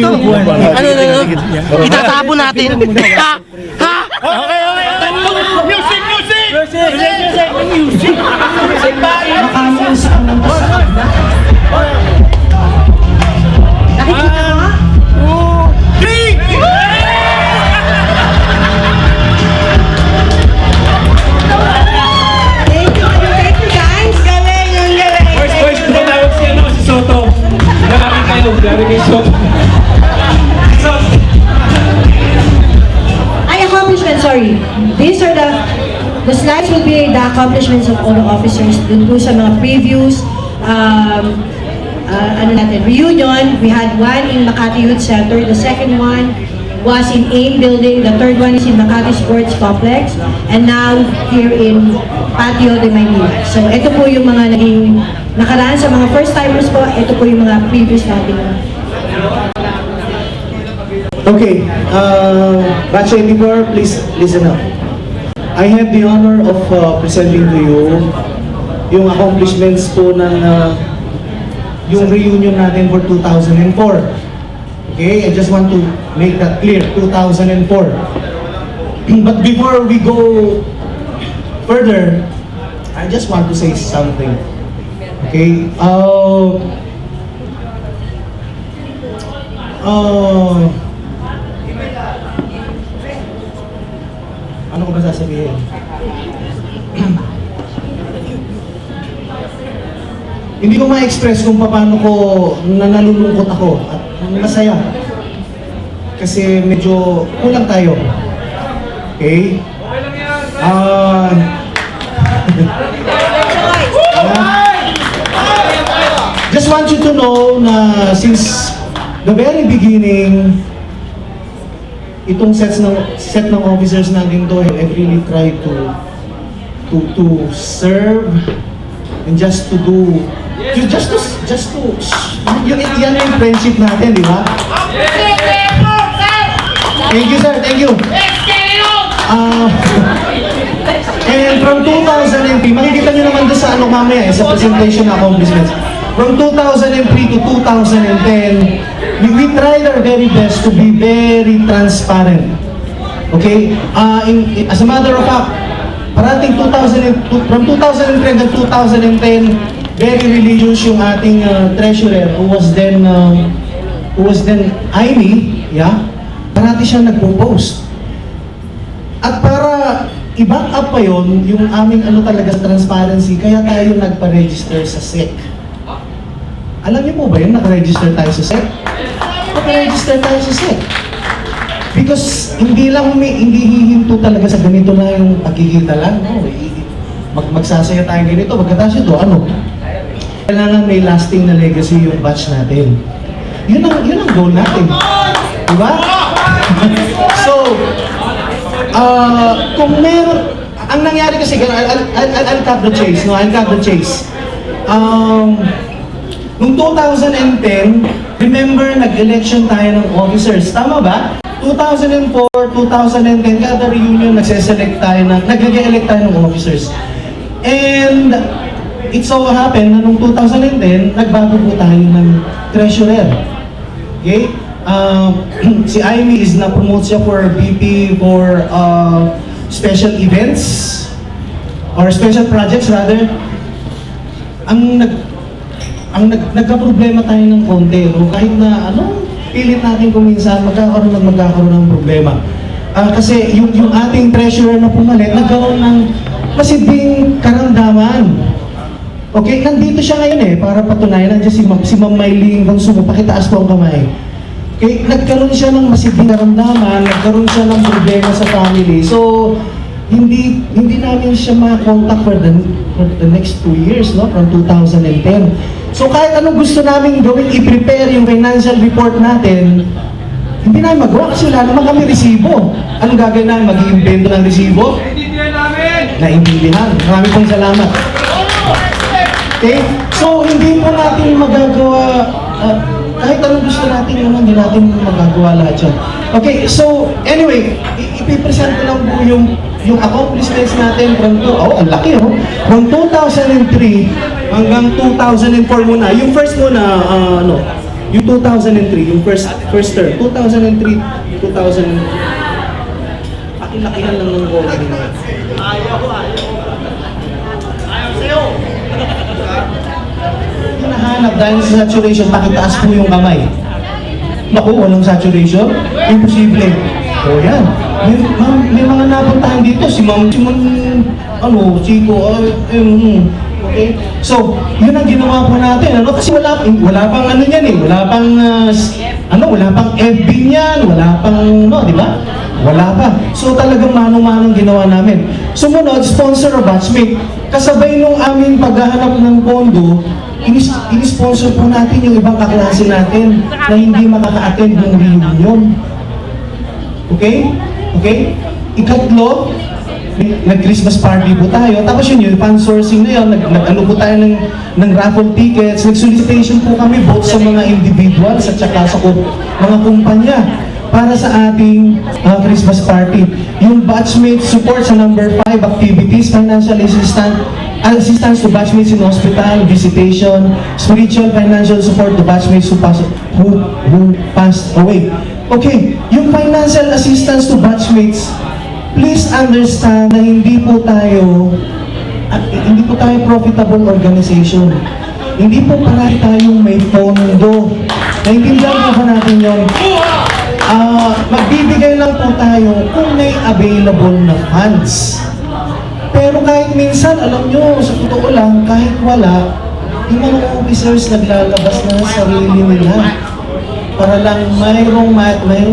to? Ano? Itatapon natin. Ha? Ha? Okay. Music! Nakikita mo? Thank you guys. First question po tawag si Soto. Gary kay Soto. Accomplishments, sorry. These are the slides will be the accomplishments of all the officers dun po sa mga previews. Reunion. We had one in Makati Youth Center. The second one was in AIM Building. The third one is in Makati Sports Complex. And now, here in Patio de Maynila. So, ito po yung mga naging nakaraan sa mga first-timers po. Ito po yung mga previews natin. Okay, Batch 84, please listen up. I have the honor of presenting to you yung accomplishments po ng yung reunion natin for 2004. Okay, I just want to make that clear, 2004. But before we go further, I just want to say something. Okay, ano ko ba sasabihin? Hindi ko ma-express kung paano ko nalulungkot ako at masaya. Kasi medyo kulang tayo. Okay? Just want you to know na since the very beginning, itong set ng officers natin to have really tried to serve and just to yan yung friendship natin, di ba? Thank you, sir. Thank you. And from 2003, makikita nyo naman doon sa mamaya, sa presentation accomplishments. From 2003 to 2010, we tried our very best to be very transparent. Okay? As a matter of fact, parating from 2003 hanggang 2010, very religious yung ating treasurer who was then Amy, yeah? Parati siya nagpo-post. At para i-back up pa yon yung aming talaga sa transparency, kaya tayo nagpa-register sa SEC. Alam niyo po ba yun, naka-register tayo sa SEC? Naka-register tayo sa SEC. Because hindi hihinto talaga sa ganito na yung pagkikita lang. No? Magsasaya tayo ganito, pagkatapos ito, kailangan may lasting na legacy yung batch natin. Yun ang goal natin. Diba? So, kung meron, ang nangyari kasi, I'll cut the chase, no? I'll cut the chase. Noong 2010, remember, nag-election tayo ng officers. Tama ba? 2004, 2010, kada reunion, nag-elect tayo ng officers. And it so happened na noong 2010, nagbago po tayo ng treasurer. Okay? Si Amy is na-promote siya for VP for special events or special projects rather. Nagka-problema tayo ng konti, no? Kahit na pilit natin kung minsan magkakaroon ng problema. Kasi yung ating treasurer na pumalit, nagkaroon ng masiding karamdaman. Okay, nandito siya ngayon para patunayan. Nandiyan si Ma'am Mylene Consumo, pakitaas po ang kamay. Okay, nagkaroon siya ng masiding karamdaman, nagkaroon siya ng problema sa family. So, hindi namin siya ma-contact for the next 2 years, no? From 2010. So kahit anong gusto namin gawin, i-prepare yung financial report natin, hindi namin magawa kasi wala naman kami resibo. Anong gagawin namin? Mag-i-invento ng resibo? Naintindihan. Maraming pong salamat. Okay? So hindi po natin magagawa, kahit anong gusto natin naman, hindi natin magagawa lahat yun. Okay, so anyway, ipipresent ko lang po yung accomplishments natin from ang laki from 2003 hanggang 2004 muna. Yung first muna, Yung 2003, yung first term, 2003, 2000, pakilakihan lang ng bola nila. Hinahanap dahil sa saturation, pakitaas po yung kamay. Naku, walang saturation? Imposible. O yan. May mga napuntahan dito, si Ma'am, Chico, okay? So, yun ang ginawa po natin, ano? Kasi wala pang ano yan eh, wala pang FB niyan, wala pang, di ba? Wala pa. So talagang manong-manong ginawa namin. Sumunod, sponsor or batchmate. Kasabay nung aming paghahanap ng pondo, in-sponsor po natin yung ibang kaklase natin na hindi makaka-attend ng reunion. Okay? Okay? Ikatlo, nag-Christmas party po tayo. Tapos yun, yung fan sourcing na yun, nag-ano po tayo ng raffle tickets, nag-solicitation po kami both sa mga individuals at saka sa mga kumpanya para sa ating Christmas party. Yung batchmate support sa number 5 activities, financial assistance to batchmates in hospital, visitation, spiritual financial support to batchmates who passed away. Okay, yung financial assistance to batchmates, please understand na hindi po tayo profitable organization. Hindi po parati tayong may pondo. Naintindihan po ba natin yun? Magbibigay lang po tayo kung may available na funds. Pero kahit minsan, alam nyo, sa totoo lang, kahit wala, yung mga officers naglalabas na sarili nila para lang mayroong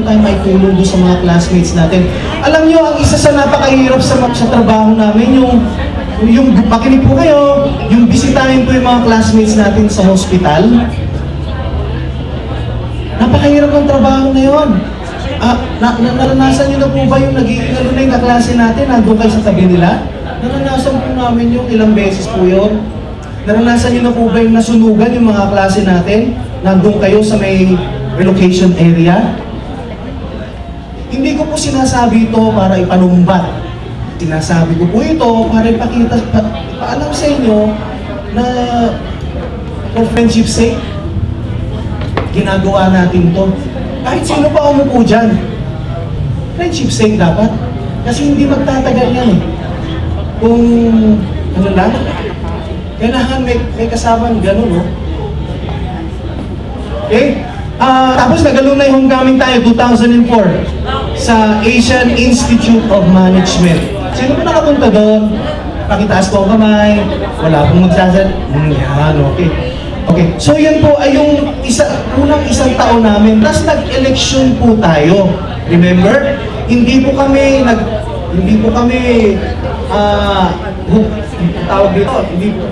tayong maitulong doon sa mga classmates natin. Alam nyo, ang isa sa napakahirap sa trabaho namin, yung makinig po kayo, yung bisitahin po yung mga classmates natin sa hospital. Napakahirap ng trabaho na yun. Naranasan nyo na po ba yung naging kaklase natin, nandun kayo sa tabi nila? Naranasan po namin yung ilang beses po yun. Naranasan nyo na po ba yung nasunugan yung mga klase natin, nandun kayo sa may relocation area? Hindi ko po sinasabi ito para ipanumbat. Sinasabi ko po ito para ipaalam sa inyo na for friendship's sake, ginagawa natin to. Kahit sino pa umupo dyan, friendship's sake dapat. Kasi hindi magtatagal yan eh. Kung ano lang, kailangan may kasamang gano'n, no? Okay? Tapos nag-alumni homecoming tayo, 2004, sa Asian Institute of Management. Sino po nakapunta doon? Pakitaas po ang kamay, wala pong magsasal. Yan, okay. Okay, so yan po ay yung unang isang taon namin. Tapos nag-election po tayo. Remember? Hindi po kami tawag dito, hindi po